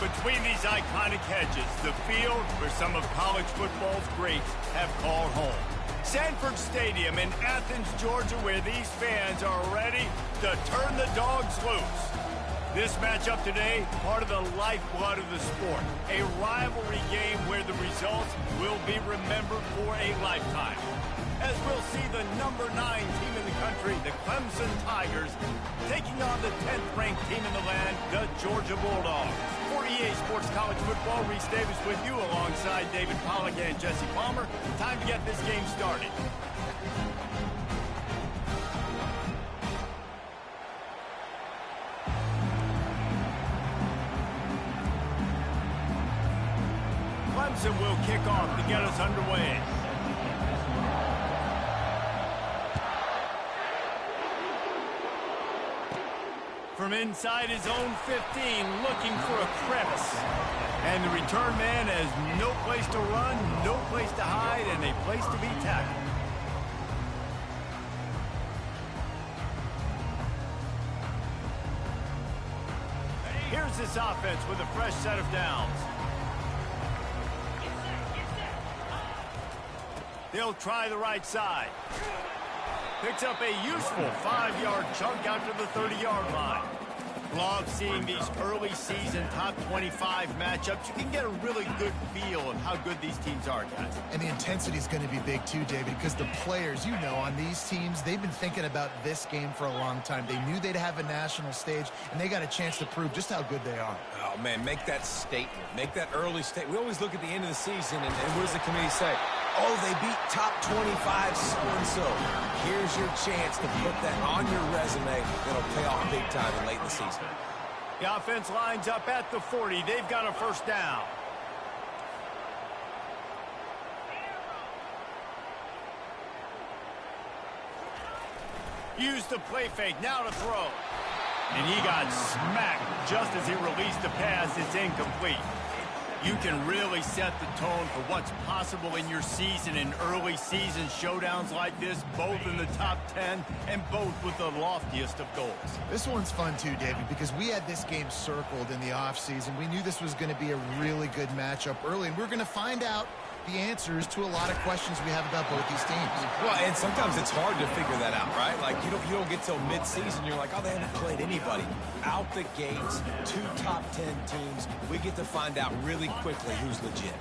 Between these iconic hedges, the field where some of college football's greats have called home. Sanford Stadium in Athens, Georgia, where these fans are ready to turn the dogs loose. This matchup today, part of the lifeblood of the sport. A rivalry game where the results will be remembered for a lifetime. As we'll see the number 9 team in the country, the Clemson Tigers, taking on the 10th-ranked team in the land, the Georgia Bulldogs. For EA Sports College Football, Reese Davis with you alongside David Pollack and Jesse Palmer. Time to get this game started. Clemson will kick off to get us underway. From inside his own 15, looking for a crevice. And the return man has no place to run, no place to hide, and a place to be tackled. Here's this offense with a fresh set of downs. They'll try the right side. Picks up a useful 5-yard chunk out to the 30-yard line. Love seeing these early season top 25 matchups. You can get a really good feel of how good these teams are, guys. And the intensity is going to be big too, David, because the players, on these teams, they've been thinking about this game for a long time. They knew they'd have a national stage, and they got a chance to prove just how good they are. Oh, man, make that statement. Make that early statement. We always look at the end of the season, and what does the committee say? Oh, they beat top 25 so-and-so. Here's your chance to put that on your resume. It'll pay off big time and late in the season. The offense lines up at the 40. They've got a first down. Use the play fake. Now to throw. And he got smacked just as he released the pass. It's incomplete. You can really set the tone for what's possible in your season in early season showdowns like this, both in the top 10 and both with the loftiest of goals. This one's fun too, David, because we had this game circled in the offseason. We knew this was going to be a really good matchup early, and we're going to find out the answers to a lot of questions we have about both these teams. Well, and sometimes it's hard to figure that out, right? Like, you don't get till mid-season, you're like, oh, they haven't played anybody. Out the gates, 2 top 10 teams, we get to find out really quickly who's legit.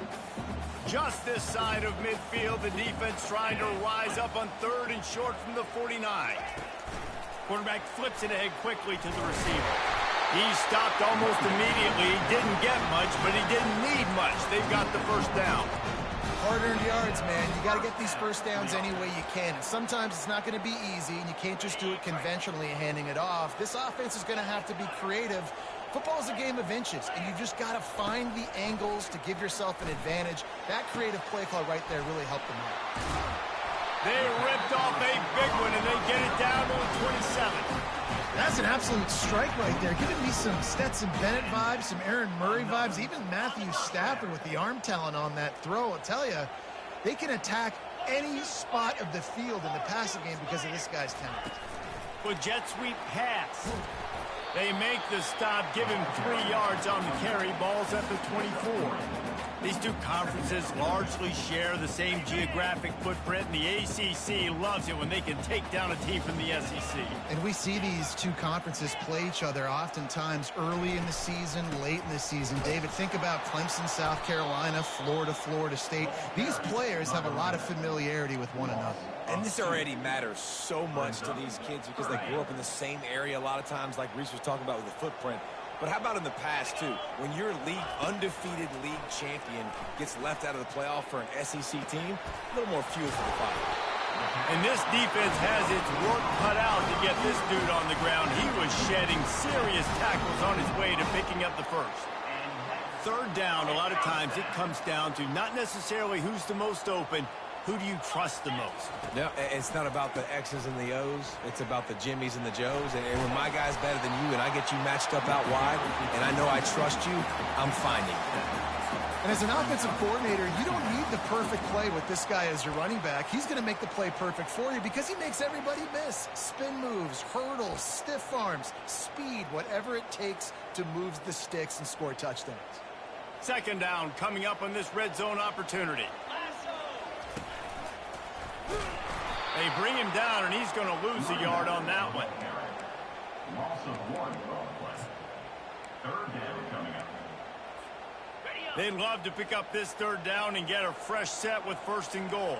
Just this side of midfield, the defense trying to rise up on 3rd and short from the 49. Quarterback flips it ahead quickly to the receiver. He stopped almost immediately. He didn't get much, but he didn't need much. They've got the first down. Hard-earned yards, man. You got to get these first downs any way you can. And sometimes it's not going to be easy, and you can't just do it conventionally handing it off. This offense is going to have to be creative. Football is a game of inches, and you just got to find the angles to give yourself an advantage. That creative play call right there really helped them out. They ripped off a big one, and they get it down to the 27. That's an absolute strike right there. Giving me some Stetson Bennett vibes, some Aaron Murray vibes, even Matthew Stafford with the arm talent on that throw. I'll tell you, they can attack any spot of the field in the passing game because of this guy's talent. With jet sweep pass. They make the stop, give him 3 yards on the carry. Ball's at the 24. These two conferences largely share the same geographic footprint, and the ACC loves it when they can take down a team from the SEC. And we see these two conferences play each other oftentimes early in the season, late in the season. David, think about Clemson, South Carolina, Florida, Florida State. These players have a lot of familiarity with one another. And this already matters so much to these kids because they grew up in the same area a lot of times, like Reese was talking about with the footprint. But how about in the past, too? When your undefeated league champion gets left out of the playoff for an SEC team, a little more fuel for the fire. And this defense has its work cut out to get this dude on the ground. He was shedding serious tackles on his way to picking up the first. 3rd down, a lot of times it comes down to not necessarily who's the most open, who do you trust the most? No, it's not about the X's and the O's. It's about the Jimmys and the Joes. And when my guy's better than you and I get you matched up out wide and I know I trust you, I'm finding you. And as an offensive coordinator, you don't need the perfect play with this guy as your running back. He's going to make the play perfect for you because he makes everybody miss. Spin moves, hurdles, stiff arms, speed, whatever it takes to move the sticks and score touchdowns. Second down coming up on this red zone opportunity. They bring him down, and he's going to lose a yard on that one. Loss of 1 on the play. Third down coming up. They'd love to pick up this third down and get a fresh set with 1st and goal.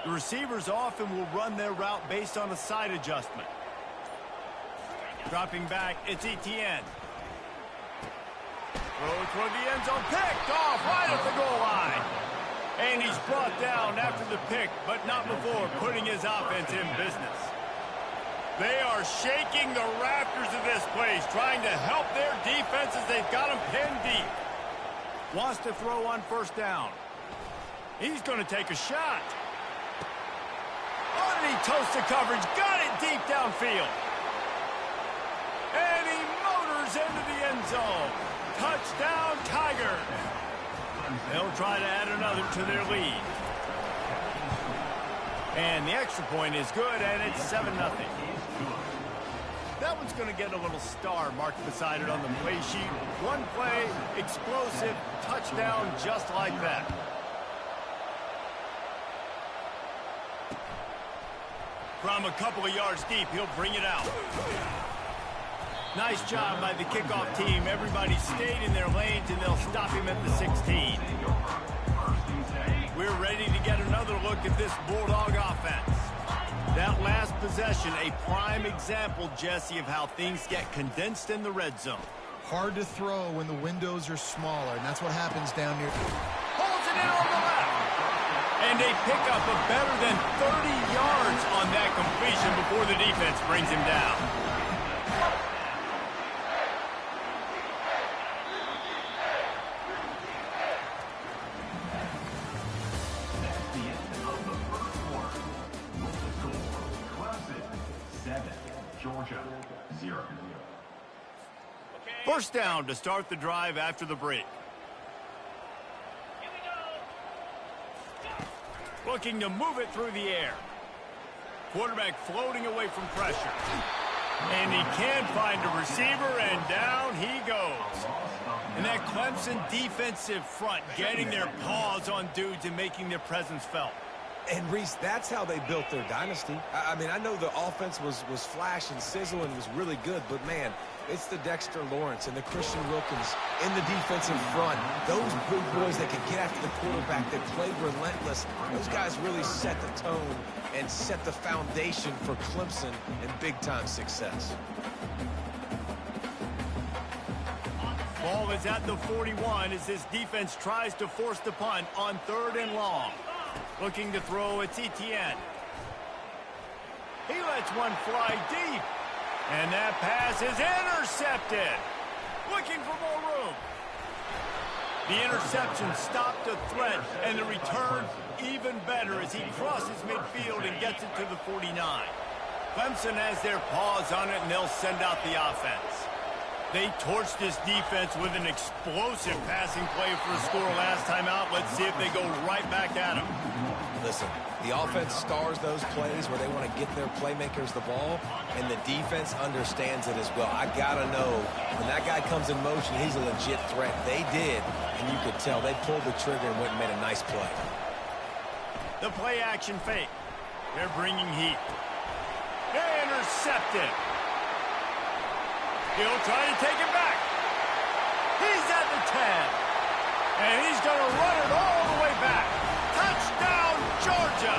The receivers often will run their route based on a side adjustment. Dropping back, it's Etienne. Throws toward the end zone, picked off right at the goal line. And he's brought down after the pick, but not before putting his offense in business. They are shaking the rafters of this place, trying to help their defense as they've got them pinned deep. Wants to throw on 1st down. He's going to take a shot. Oh, and he toasts the coverage. Got it deep downfield. And he motors into the end zone. Touchdown, Tigers. They'll try to add another to their lead. And the extra point is good, and it's 7-0. That one's going to get a little star marked beside it on the play sheet. One play, explosive, touchdown just like that. From a couple of yards deep, he'll bring it out. Nice job by the kickoff team. Everybody stayed in their lanes, and they'll stop him at the 16. We're ready to get another look at this Bulldog offense. That last possession, a prime example, Jesse, of how things get condensed in the red zone. Hard to throw when the windows are smaller, and that's what happens down here. Holds it in on the left. And they pick up a better than 30 yards on that completion before the defense brings him down. Georgia, 0. 1st down to start the drive after the break. Looking to move it through the air. Quarterback floating away from pressure. And he can't find a receiver, and down he goes. And that Clemson defensive front getting their paws on dudes and making their presence felt. And, Reese, that's how they built their dynasty. I mean, I know the offense was flash and sizzle and was really good, but, man, it's the Dexter Lawrence and the Christian Wilkins in the defensive front. Those big boys that can get after the quarterback, that play relentless. Those guys really set the tone and set the foundation for Clemson and big-time success. Ball is at the 41 as this defense tries to force the punt on 3rd and long. Looking to throw, it's Etienne. He lets one fly deep. And that pass is intercepted. Looking for more room. The interception stopped a threat, and the return even better as he crosses midfield and gets it to the 49. Clemson has their paws on it, and they'll send out the offense. They torched this defense with an explosive passing play for a score last time out. Let's see if they go right back at him. Listen, the offense stars those plays where they want to get their playmakers the ball, and the defense understands it as well. I got to know, when that guy comes in motion, he's a legit threat. They did, and you could tell they pulled the trigger and went and made a nice play. The play action fake. They're bringing heat. Intercepted. He'll try to take it back. He's at the 10. And he's going to run it all the way back. Touchdown, Georgia.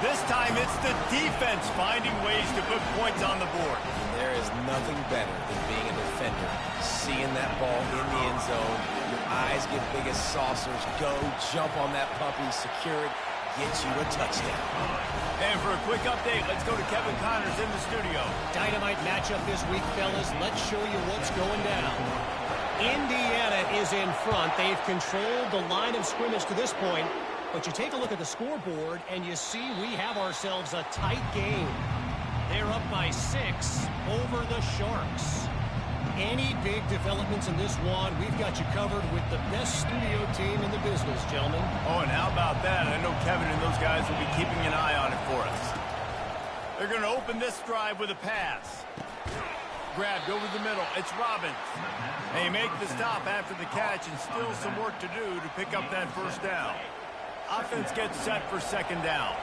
This time it's the defense finding ways to put points on the board. And there is nothing better than being a defender. Seeing that ball in the end zone. Your eyes get big as saucers. Go, jump on that puppy, secure it, get you a touchdown. And for a quick update, let's go to Kevin Connors in the studio. Dynamite matchup this week, fellas. Let's show you what's going down. Indiana is in front. They've controlled the line of scrimmage to this point. But you take a look at the scoreboard, and you see we have ourselves a tight game. They're up by 6 over the Sharks. Any big developments in this one, we've got you covered with the best studio team in the business, gentlemen. Oh, and how about that? I know Kevin and those guys will be keeping an eye on it for us. They're going to open this drive with a pass. Grabbed over the middle. It's Robbins. They make the stop after the catch, and still some work to do to pick up that first down. Offense gets set for second down.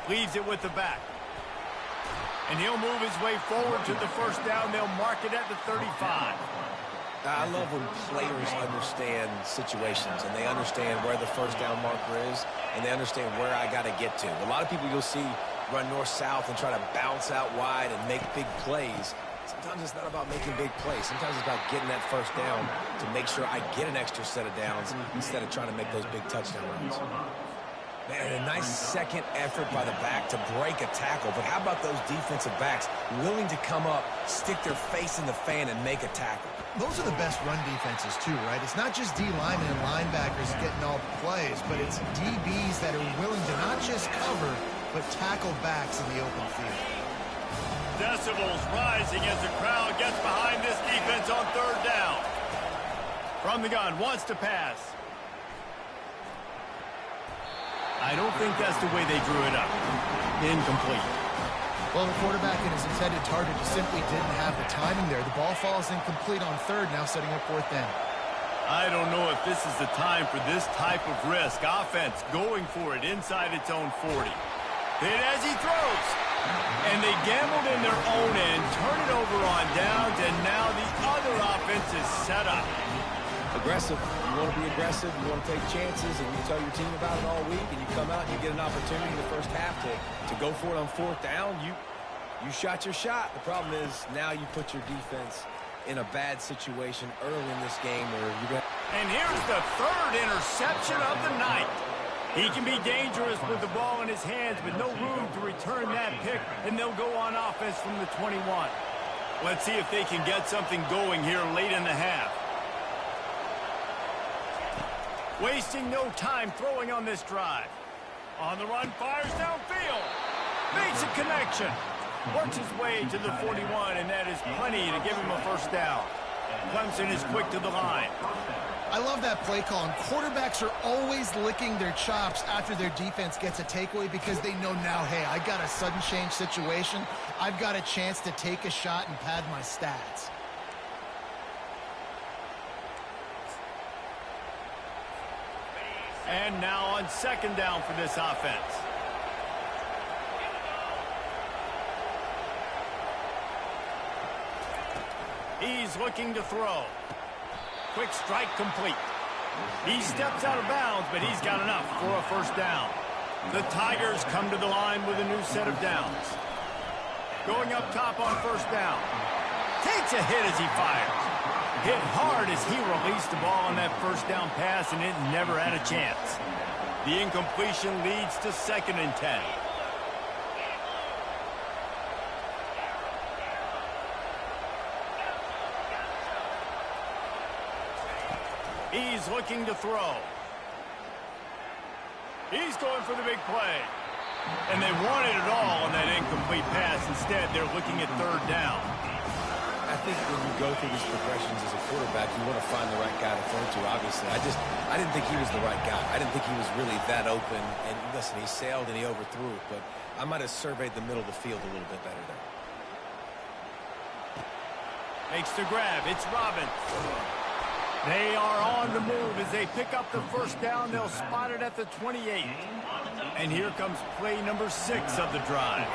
Leaves it with the back. And he'll move his way forward to the first down. They'll mark it at the 35. I love when players understand situations and they understand where the first down marker is and they understand where I got to get to. A lot of people you'll see run north-south and try to bounce out wide and make big plays. Sometimes it's not about making big plays. Sometimes it's about getting that first down to make sure I get an extra set of downs instead of trying to make those big touchdown runs. Man, a nice second effort by the back to break a tackle. But how about those defensive backs willing to come up, stick their face in the fan, and make a tackle? Those are the best run defenses, too, right? It's not just D linemen and linebackers getting all the plays, but it's DBs that are willing to not just cover, but tackle backs in the open field. Decibels rising as the crowd gets behind this defense on third down. From the gun, wants to pass. I don't think that's the way they drew it up. Incomplete. Well, the quarterback and his intended target just simply didn't have the timing there. The ball falls incomplete on third, now setting up fourth down. I don't know if this is the time for this type of risk. Offense going for it inside its own 40. Hit as he throws. And they gambled in their own end, turn it over on downs, and now the other offense is set up. Aggressive. You want to be aggressive. You want to take chances, and you tell your team about it all week, and you come out and you get an opportunity in the first half to go for it on fourth down. You shot your shot. The problem is now you put your defense in a bad situation early in this game where you're going to... And here's the third interception of the night. He can be dangerous with the ball in his hands, but no room to return that pick, and they'll go on offense from the 21. Let's see if they can get something going here late in the half. Wasting no time throwing on this drive. On the run, fires downfield. Makes a connection. Works his way to the 41, and that is plenty to give him a first down. Clemson is quick to the line. I love that play call, and quarterbacks are always licking their chops after their defense gets a takeaway because they know now, hey, I got a sudden change situation. I've got a chance to take a shot and pad my stats. And now on second down for this offense. He's looking to throw. Quick strike complete. He steps out of bounds, but he's got enough for a first down. The Tigers come to the line with a new set of downs. Going up top on first down. Takes a hit as he fires. Hit hard as he released the ball on that first down pass, and it never had a chance. The incompletion leads to 2nd and 10. He's looking to throw. He's going for the big play. And they wanted it all on that incomplete pass. Instead, they're looking at third down. I think when you go through these progressions as a quarterback, you want to find the right guy to throw to, obviously. I didn't think he was the right guy. I didn't think he was really that open. And listen, he sailed and he overthrew it, but I might have surveyed the middle of the field a little bit better there. Makes the grab. It's Robbins. They are on the move as they pick up the first down. They'll spot it at the 28. And here comes play number 6 of the drive.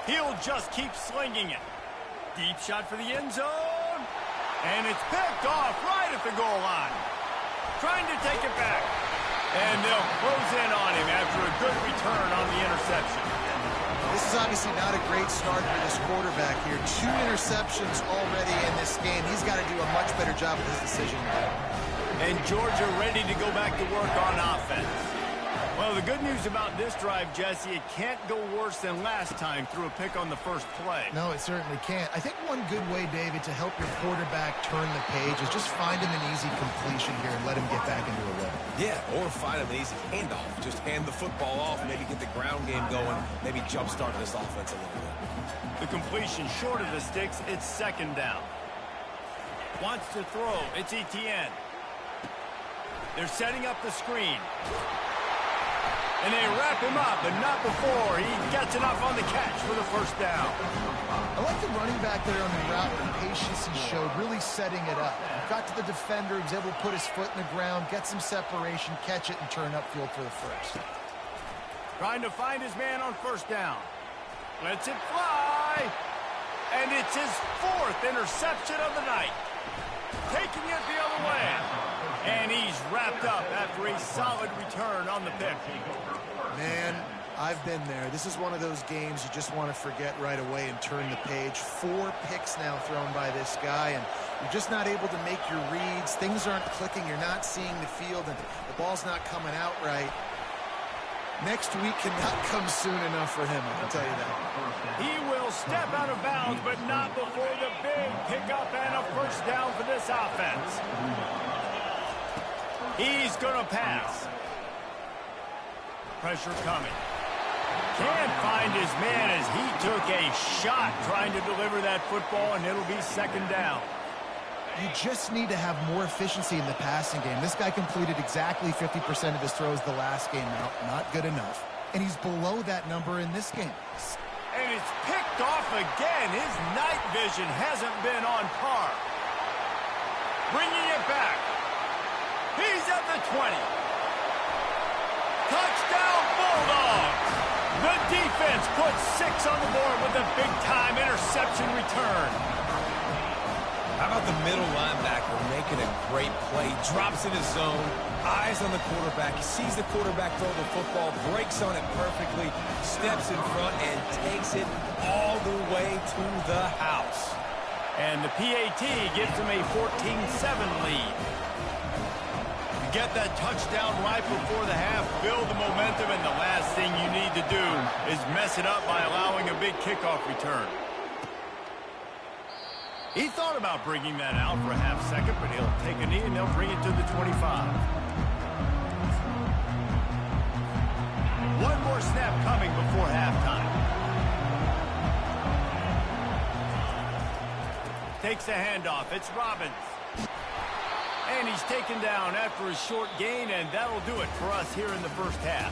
He'll just keep slinging it. Deep shot for the end zone. And it's picked off right at the goal line. Trying to take it back. And they'll close in on him after a good return on the interception. This is obviously not a great start for this quarterback here. 2 interceptions already in this game. He's got to do a much better job with his decision. And Georgia ready to go back to work on offense. Well, the good news about this drive, Jesse, it can't go worse than last time through a pick on the first play. No, it certainly can't. I think one good way, David, to help your quarterback turn the page is just find him an easy completion here and let him get back into a rhythm. Yeah, or find him an easy handoff. Just hand the football off, maybe get the ground game going, maybe jumpstart this offense a little bit. The completion short of the sticks, it's second down. Wants to throw, it's Etienne. They're setting up the screen. And they wrap him up, but not before he gets enough on the catch for the first down. I like the running back there on the route, the patience he showed, really setting it up. Got to the defender, he was able to put his foot in the ground, get some separation, catch it, and turn upfield for the first. Trying to find his man on first down. Lets it fly. And it's his fourth interception of the night. Taking it the other way. And he's wrapped up after a solid return on the pick. Man, I've been there. This is one of those games you just want to forget right away and turn the page. 4 picks now thrown by this guy, and you're just not able to make your reads. Things aren't clicking. You're not seeing the field, and the ball's not coming out right. Next week cannot come soon enough for him, I can tell you that. He will step out of bounds, but not before the big pickup and a first down for this offense. He's going to pass. Pressure coming. Can't find his man as he took a shot trying to deliver that football, and it'll be second down. You just need to have more efficiency in the passing game. This guy completed exactly 50% of his throws the last game out. Not good enough. And he's below that number in this game. And it's picked off again. His night vision hasn't been on par. Bringing it back. He's at the 20. Touchdown, Bulldogs. The defense puts 6 on the board with a big-time interception return. How about the middle linebacker making a great play? Drops in his zone, eyes on the quarterback. He sees the quarterback throw the football, breaks on it perfectly, steps in front, and takes it all the way to the house. And the PAT gives him a 14-7 lead. Get that touchdown right before the half, build the momentum, and the last thing you need to do is mess it up by allowing a big kickoff return. He thought about bringing that out for a half second, but he'll take a knee and they'll bring it to the 25. One more snap coming before halftime. Takes the handoff. It's Robbins. And he's taken down after a short gain, and that'll do it for us here in the first half.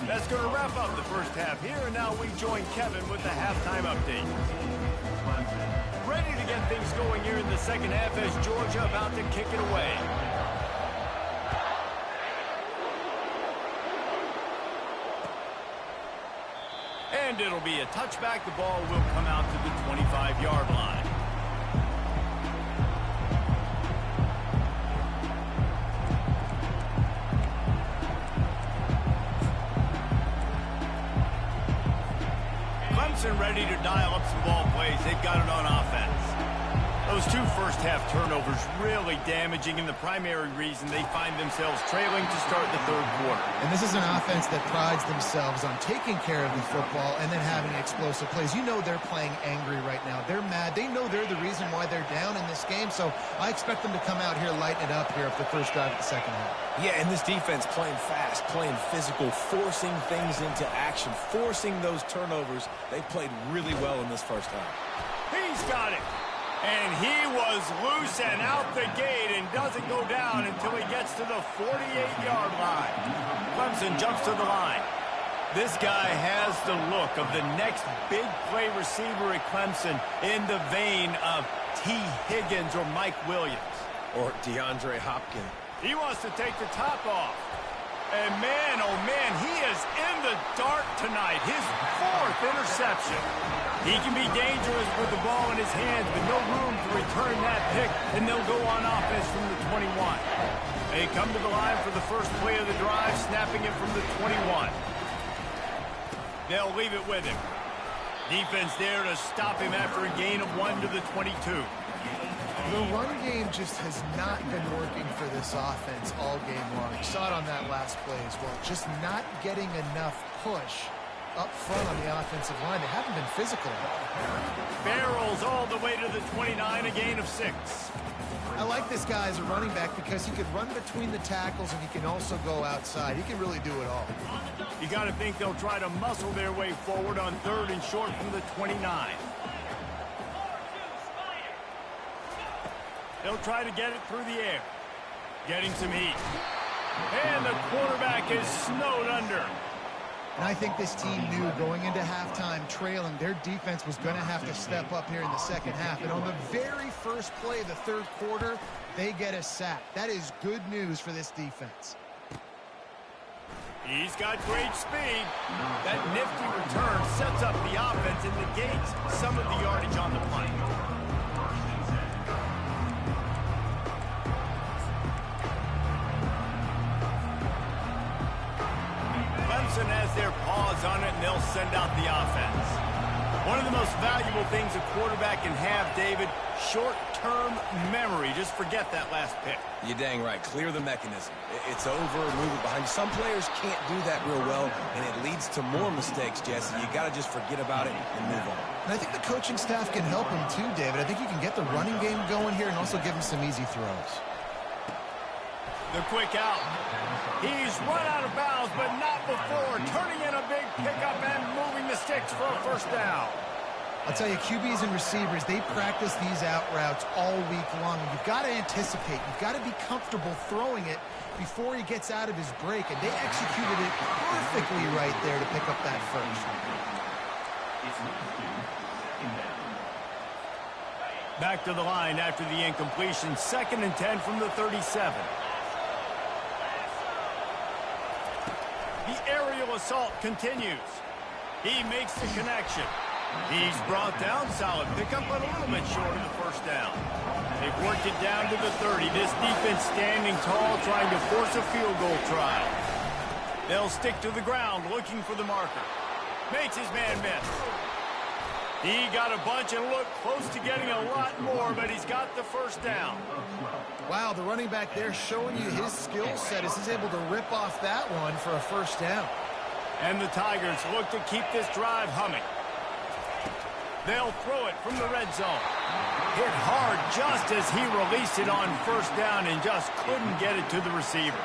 That's going to wrap up the first half here, and now we join Kevin with the halftime update. Ready to get things going here in the second half as Georgia about to kick it away. And it'll be a touchback. The ball will come out to the 25-yard line. Ready to dial up some ball plays. They've got it on offense. Those 2 first-half turnovers really damaging, and the primary reason they find themselves trailing to start the third quarter. And this is an offense that prides themselves on taking care of the football and then having explosive plays. You know they're playing angry right now. They're mad. They know they're the reason why they're down in this game, so I expect them to come out here, lighten it up here after the first drive of the second half. Yeah, and this defense playing fast, playing physical, forcing things into action, forcing those turnovers. They played really well in this first half. He's got it. And he was loose and out the gate and doesn't go down until he gets to the 48-yard line. Clemson jumps to the line. This guy has the look of the next big play receiver at Clemson in the vein of T. Higgins or Mike Williams. Or DeAndre Hopkins. He wants to take the top off. And man, oh man, he is in the dark tonight. His 4th interception. He can be dangerous with the ball in his hands, but no room to return that pick, and they'll go on offense from the 21. They come to the line for the first play of the drive, snapping it from the 21. They'll leave it with him. Defense there to stop him after a gain of 1 to the 22. The run game just has not been working for this offense all game long. You saw it on that last play as well. Just not getting enough push up front on the offensive line. They haven't been physical enough. Barrels all the way to the 29, a gain of 6. I like this guy as a running back because he could run between the tackles and he can also go outside. He can really do it all. You got to think they'll try to muscle their way forward on 3rd and short from the 29. They'll try to get it through the air. Getting some heat. And the quarterback is snowed under. And I think this team knew going into halftime trailing, their defense was going to have to step up here in the second half. And on the very first play of the 3rd quarter, they get a sack. That is good news for this defense. He's got great speed. That nifty return sets up the offense and negates some of the yardage on the punt. Has their paws on it, and they'll send out the offense. One of the most valuable things a quarterback can have, David, short-term memory. Just forget that last pick. You're dang right. Clear the mechanism. It's over, move it behind. Some players can't do that real well, and it leads to more mistakes, Jesse. You got to just forget about it and move on. And I think the coaching staff can help him too, David. I think you can get the running game going here and also give him some easy throws. The quick out. He's run out of bounds, but not before. Turning in a big pickup and moving the sticks for a first down. I'll tell you, QBs and receivers, they practice these out routes all week long. You've got to anticipate. You've got to be comfortable throwing it before he gets out of his break. And they executed it perfectly right there to pick up that first. Back to the line after the incompletion. 2nd and 10 from the 37. The aerial assault continues. He makes the connection. He's brought down. Solid pickup, but a little bit short of the first down. They've worked it down to the 30. This defense standing tall, trying to force a field goal try. They'll stick to the ground, looking for the marker. Makes his man miss. He got a bunch and looked close to getting a lot more, but he's got the first down. Wow, the running back there showing you his skill set as he's able to rip off that one for a first down. And the Tigers look to keep this drive humming. They'll throw it from the red zone. Hit hard just as he released it on first down and just couldn't get it to the receiver.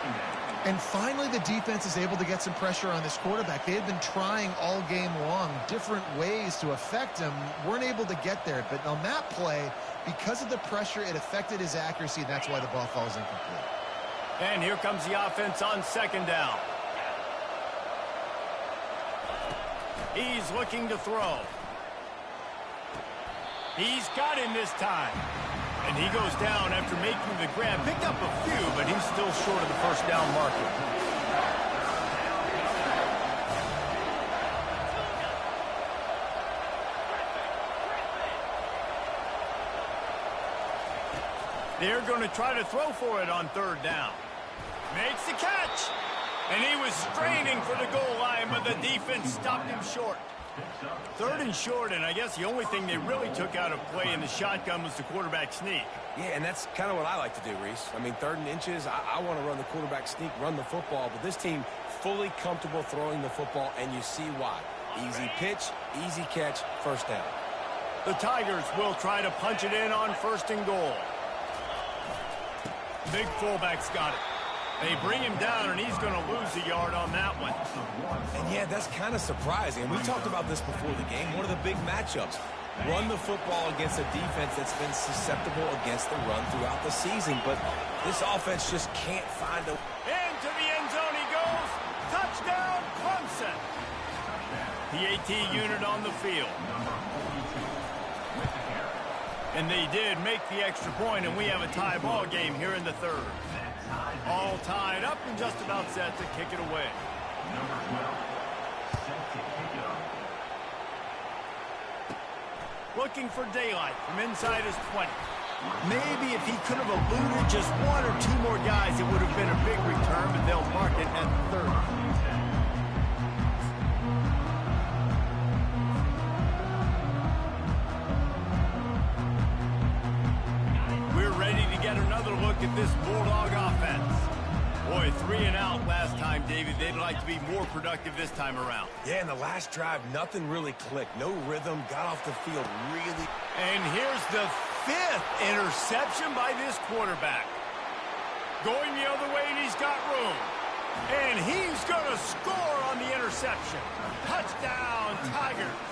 And finally, the defense is able to get some pressure on this quarterback. They had been trying all game long different ways to affect him. Weren't able to get there. But on that play, because of the pressure, it affected his accuracy, and that's why the ball falls incomplete. And here comes the offense on 2nd down. He's looking to throw. He's got him this time. And he goes down after making the grab. Picked up a few, but he's still short of the first down marker. They're going to try to throw for it on 3rd down. Makes the catch. And he was straining for the goal line, but the defense stopped him short. 3rd and short, and I guess the only thing they really took out of play in the shotgun was the quarterback sneak. Yeah, and that's kind of what I like to do, Reese. I mean, 3rd and inches, I want to run the quarterback sneak, run the football, but this team fully comfortable throwing the football, and you see why. Easy pitch, easy catch, first down. The Tigers will try to punch it in on 1st and goal. Big fullback's got it. They bring him down, and he's going to lose a yard on that one. And, yeah, that's kind of surprising. We talked about this before the game. One of the big matchups. Run the football against a defense that's been susceptible against the run throughout the season. But this offense just can't find a... Into the end zone he goes. Touchdown, Clemson. The AT unit on the field. And they did make the extra point, and we have a tie ball game here in the 3rd. All tied up and just about set to kick it away. Number 12, set to kick it off. Looking for daylight from inside his 20. Maybe if he could have eluded just 1 or 2 more guys, it would have been a big return, but they'll mark it at 30. at another look at this Bulldog offense. Boy, 3 and out last time, David. They'd like to be more productive this time around. Yeah, in the last drive, nothing really clicked. No rhythm, got off the field really. And here's the 5th interception by this quarterback. Going the other way, and he's got room. And he's going to score on the interception. Touchdown, Tigers.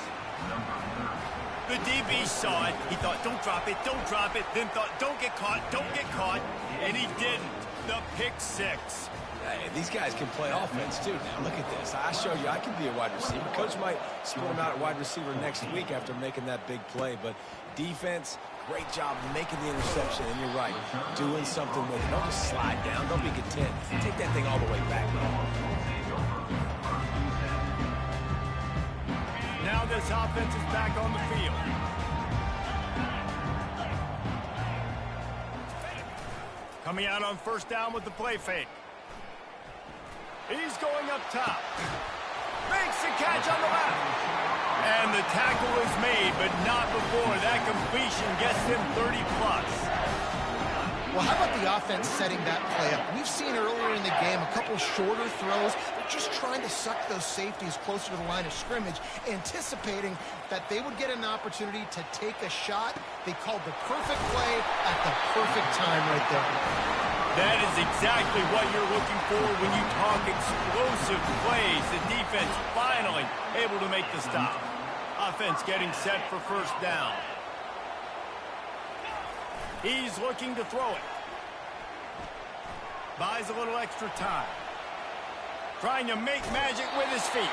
The DB saw it. He thought, don't drop it, don't drop it. Then thought, don't get caught, don't get caught. And he didn't. The pick 6. Hey, these guys can play offense, too. Now, look at this. I showed you I can be a wide receiver. Coach might split him out at wide receiver next week after making that big play. But defense, great job making the interception. And you're right, doing something with it. Don't just slide down. Don't be content. Take that thing all the way back. Now this offense is back on the field. Coming out on first down with the play fake. He's going up top. Makes the catch on the left. And the tackle is made, but not before that completion gets him 30+. Well, how about the offense setting that play up? We've seen earlier in the game a couple shorter throws. They're just trying to suck those safeties closer to the line of scrimmage, anticipating that they would get an opportunity to take a shot. They called the perfect play at the perfect time right there. That is exactly what you're looking for when you talk explosive plays. The defense finally able to make the stop. Offense getting set for first down. He's looking to throw it. Buys a little extra time. Trying to make magic with his feet.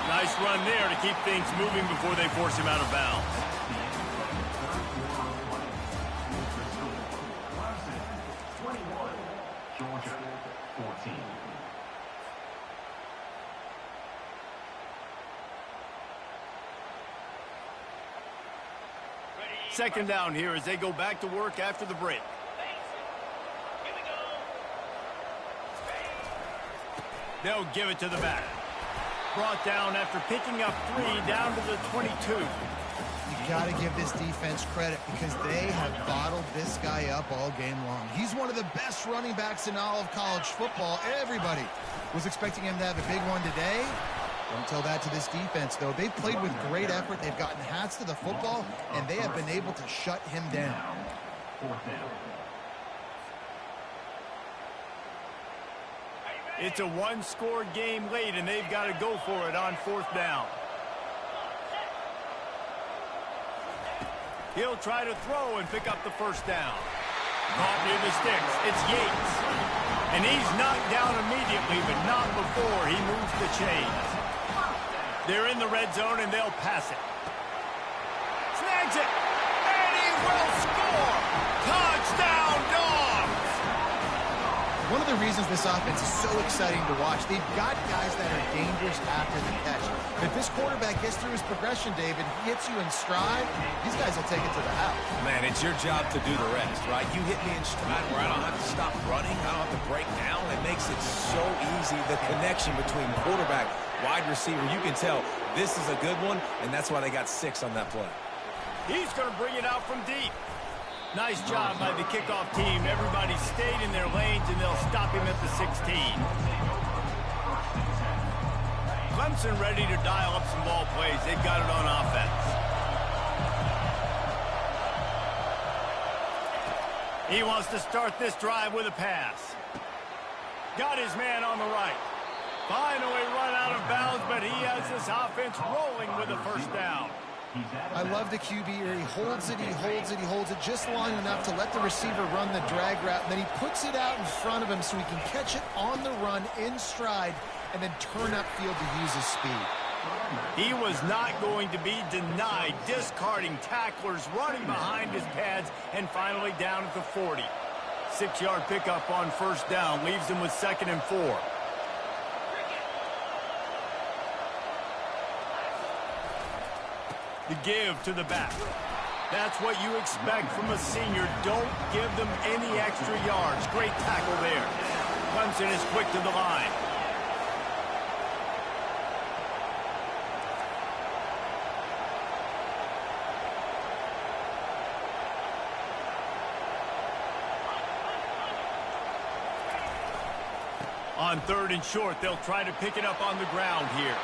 Nice run there to keep things moving before they force him out of bounds. Georgia 14. Second down here as they go back to work after the break. They'll give it to the back. Brought down after picking up 3 down to the 22. You got to give this defense credit because they have bottled this guy up all game long. He's one of the best running backs in all of college football. Everybody was expecting him to have a big one today. Don't tell that to this defense, though. They've played with great effort. They've gotten hats to the football, and they have been able to shut him down. Fourth down. It's a one-score game late, and they've got to go for it on fourth down. He'll try to throw and pick up the first down. Caught near the sticks. It's Yates. And he's knocked down immediately, but not before he moves the chains. They're in the red zone, and they'll pass it. Snags it. And he will score. Touchdown, Dawgs. One of the reasons this offense is so exciting to watch, they've got guys that are dangerous after the catch. If this quarterback gets through his progression, David, hits you in stride, these guys will take it to the house. Man, it's your job to do the rest, right? You hit me in stride where I don't have to stop running. I don't have to break down. It makes it so easy. The connection between quarterback, wide receiver, you can tell this is a good one, and that's why they got 6 on that play. He's going to bring it out from deep. Nice job by the kickoff team. Everybody stayed in their lanes, and they'll stop him at the 16. Clemson ready to dial up some ball plays. They've got it on offense. He wants to start this drive with a pass. Got his man on the right. Finally run out of bounds, but he has this offense rolling with a first down. I love the QB here. He holds it, he holds it, he holds it just long enough to let the receiver run the drag route. And then he puts it out in front of him so he can catch it on the run in stride and then turn upfield to use his speed. He was not going to be denied, discarding tacklers, running behind his pads, and finally down at the 40. 6-yard pickup on first down leaves him with 2nd and 4. The give to the back. That's what you expect from a senior. Don't give them any extra yards. Great tackle there. Clemson is quick to the line. On 3rd and short, they'll try to pick it up on the ground here.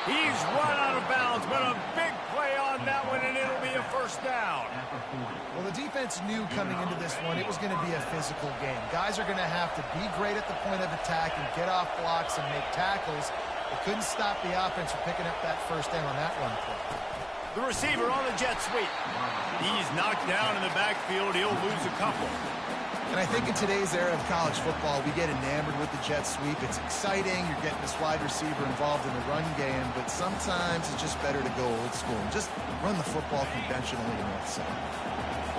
He's run out of bounds, but a big play on that one, and it'll be a first down. Well, the defense knew coming into this one it was going to be a physical game. Guys are going to have to be great at the point of attack and get off blocks and make tackles. They couldn't stop the offense from picking up that first down on that one play. The receiver on the jet sweep. He's knocked down in the backfield. He'll lose a couple. And I think in today's era of college football, we get enamored with the jet sweep. It's exciting. You're getting this wide receiver involved in the run game, but sometimes it's just better to go old school and just run the football conventionally in that side.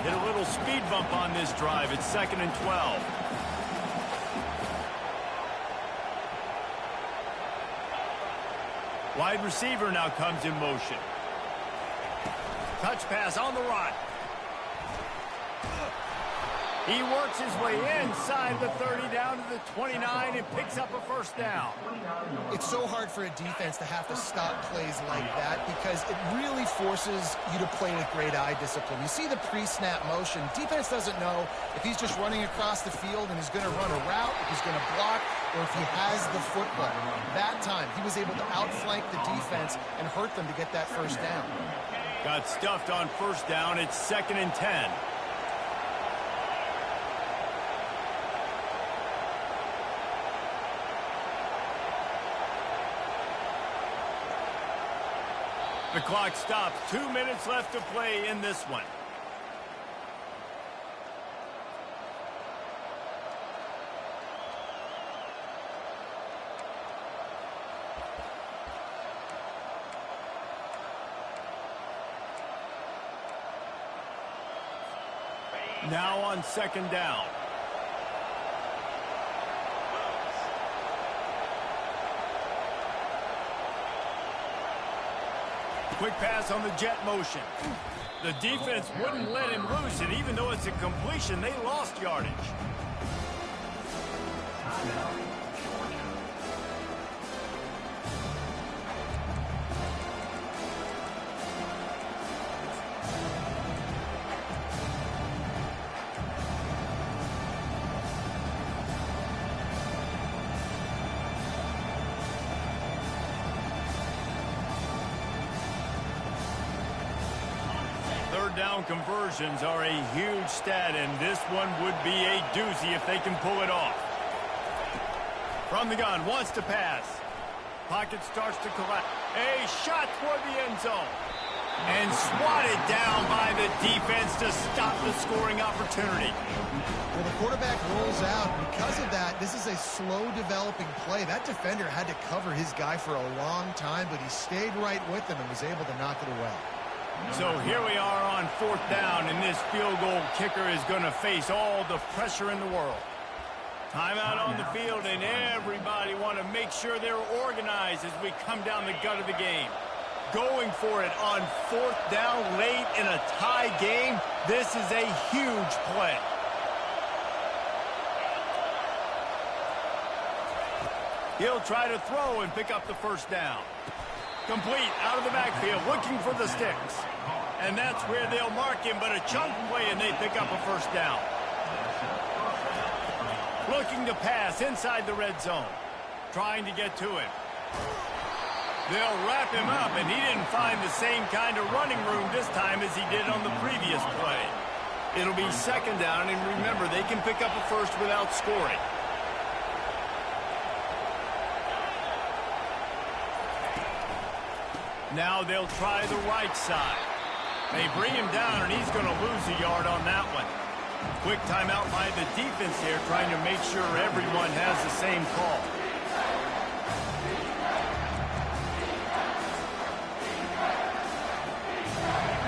Hit a little speed bump on this drive. It's 2nd and 12. Wide receiver now comes in motion. Touch pass on the run. He works his way inside the 30 down to the 29 and picks up a first down. It's so hard for a defense to have to stop plays like that because it really forces you to play with great eye discipline. You see the pre-snap motion. Defense doesn't know if he's just running across the field and he's going to run a route, if he's going to block, or if he has the football. That time, he was able to outflank the defense and hurt them to get that first down. Got stuffed on first down. It's 2nd and 10. The clock stops. 2 minutes left to play in this one. Now on 2nd down. Quick pass on the jet motion. The defense wouldn't let him lose it, even though it's a completion. They lost yardage. Down conversions are a huge stat, and this one would be a doozy if they can pull it off. From the gun, wants to pass. Pocket starts to collapse. A shot toward the end zone. And swatted down by the defense to stop the scoring opportunity. Well, the quarterback rolls out. Because of that, this is a slow developing play. That defender had to cover his guy for a long time, but he stayed right with him and was able to knock it away. So here we are on 4th down, and this field goal kicker is going to face all the pressure in the world. Timeout on the field, and everybody want to make sure they're organized as we come down the gut of the game. Going for it on 4th down late in a tie game, this is a huge play. He'll try to throw and pick up the first down. Complete out of the backfield, looking for the sticks. And that's where they'll mark him, but a chunk play, and they pick up a first down. Looking to pass inside the red zone. Trying to get to him. They'll wrap him up, and he didn't find the same kind of running room this time as he did on the previous play. It'll be 2nd down, and remember, they can pick up a first without scoring. Now they'll try the right side. They bring him down, and he's going to lose a yard on that one. Quick timeout by the defense here, trying to make sure everyone has the same call.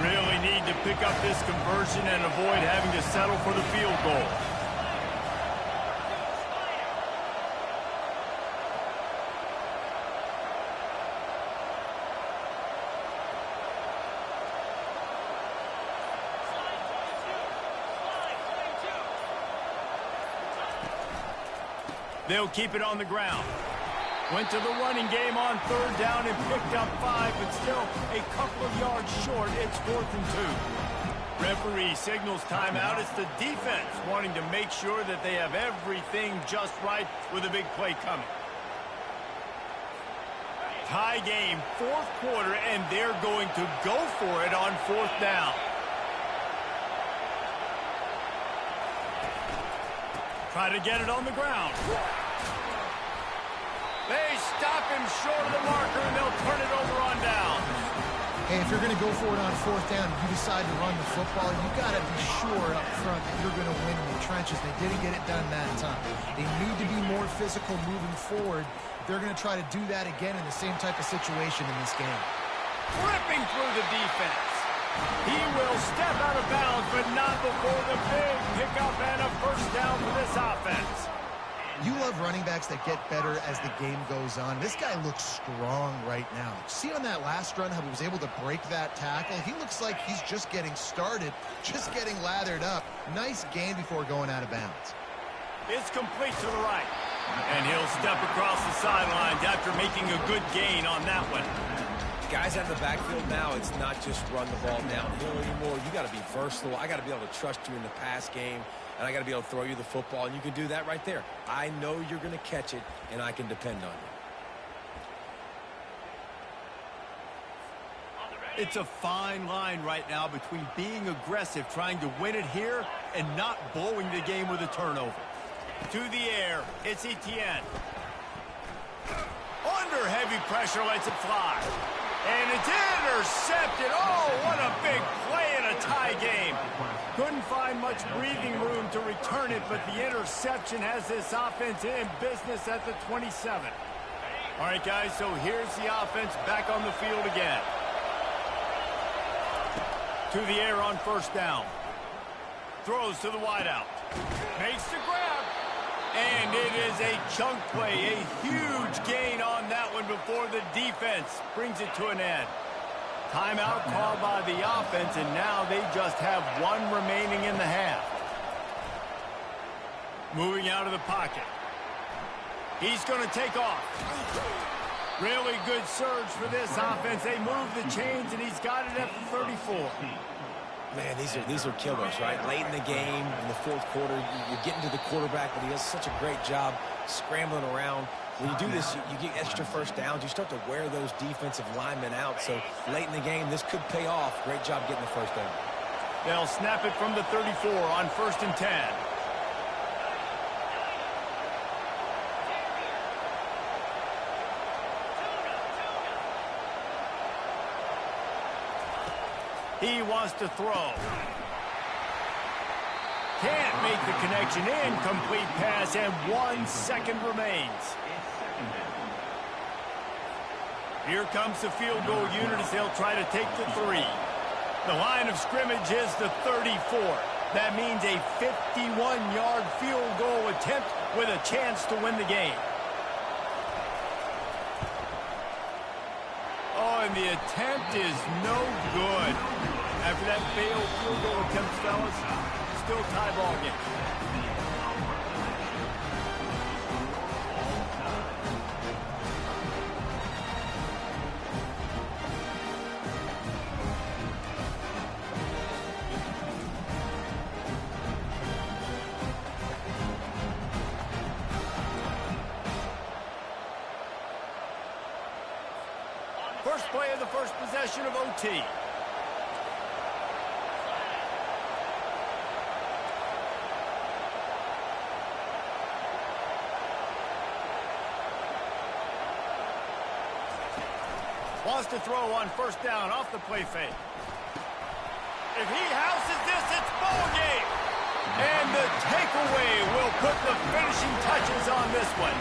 Really need to pick up this conversion and avoid having to settle for the field goal. They'll keep it on the ground. Went to the running game on 3rd down and picked up 5, but still a couple of yards short. It's 4th and 2. Referee signals timeout. It's the defense wanting to make sure that they have everything just right with a big play coming. Tie game, fourth quarter, and they're going to go for it on fourth down. Try to get it on the ground. They stop him short of the marker, and they'll turn it over on down. Hey, if you're going to go for it on fourth down, you decide to run the football, you got to be sure up front that you're going to win in the trenches. They didn't get it done that time. They need to be more physical moving forward. They're going to try to do that again in the same type of situation in this game. Ripping through the defense. He will step out of bounds, but not before the big pickup and a first down for this offense. You love running backs that get better as the game goes on. This guy looks strong right now. See on that last run how he was able to break that tackle? He looks like he's just getting started, just getting lathered up. Nice gain before going out of bounds. It's complete to the right. And he'll step across the sidelines after making a good gain on that one. Guys out of the backfield now, it's not just run the ball downhill anymore. You got to be versatile. I got to be able to trust you in the pass game, and I got to be able to throw you the football, and you can do that right there. I know you're going to catch it, and I can depend on you. It's a fine line right now between being aggressive, trying to win it here, and not blowing the game with a turnover. To the air, it's Etienne. Under heavy pressure, lets it fly. And it's intercepted. Oh, what a big play in a tie game. Couldn't find much breathing room to return it, but the interception has this offense in business at the 27. All right, guys, so here's the offense back on the field again. To the air on first down. Throws to the wideout. Makes the grab. And it is a chunk play, a huge gain on that one before the defense brings it to an end. Timeout called by the offense, and now they just have one remaining in the half. Moving out of the pocket. He's going to take off. Really good surge for this offense. They move the chains, and he's got it at the 34. Man, these are killers, right? Late in the game, in the fourth quarter, you're getting to the quarterback, but he does such a great job scrambling around. When you do this, you get extra first downs. You start to wear those defensive linemen out. So late in the game, this could pay off. Great job getting the first down. They'll snap it from the 34 on 1st and 10. He wants to throw. Can't make the connection. Incomplete pass, and 1 second remains. Here comes the field goal unit as they'll try to take the 3. The line of scrimmage is the 34. That means a 51-yard field goal attempt with a chance to win the game. Oh, and the attempt is no good. After that failed field goal attempt, fellas, still tie ball game. First play of the first possession of OT. Wants to throw on first down off the play fake. If he houses this, it's ball game. And the takeaway will put the finishing touches on this one.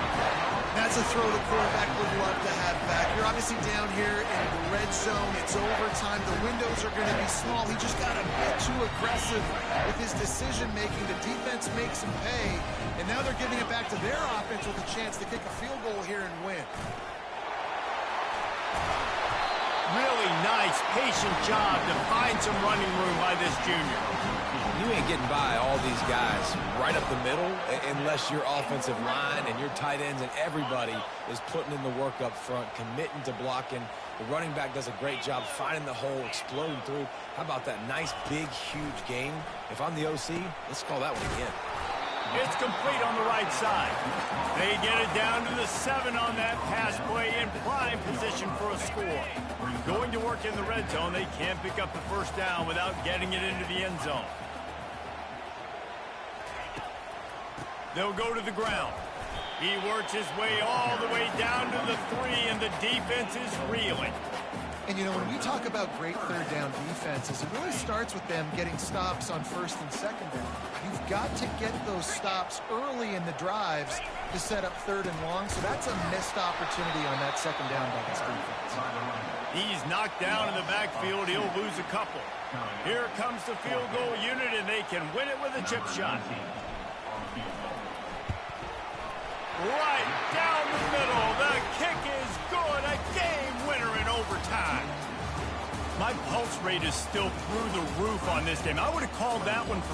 That's a throw the quarterback would love to have back. You're obviously down here in the red zone. It's overtime. The windows are going to be small. He just got a bit too aggressive with his decision-making. The defense makes him pay. And now they're giving it back to their offense with a chance to kick a field goal here and win. Really nice, patient job to find some running room by this junior. You ain't getting by all these guys right up the middle unless your offensive line and your tight ends and everybody is putting in the work up front, committing to blocking. The running back does a great job finding the hole, exploding through. How about that nice, big, huge game? If I'm the OC, let's call that one again. It's complete on the right side. They get it down to the 7 on that pass play in prime position for a score. Going to work in the red zone, they can't pick up the first down without getting it into the end zone. They'll go to the ground. He works his way all the way down to the 3, and the defense is reeling. And, you know, when we talk about great third down defenses, it really starts with them getting stops on first and second down. You've got to get those stops early in the drives to set up third and long, so that's a missed opportunity on that second down by this defense. He's knocked down in the backfield. He'll lose a couple. Here comes the field goal unit, and they can win it with a chip shot. Right down the middle. The kick is good. A game winner in overtime. My pulse rate is still through the roof on this game. I would have called that one for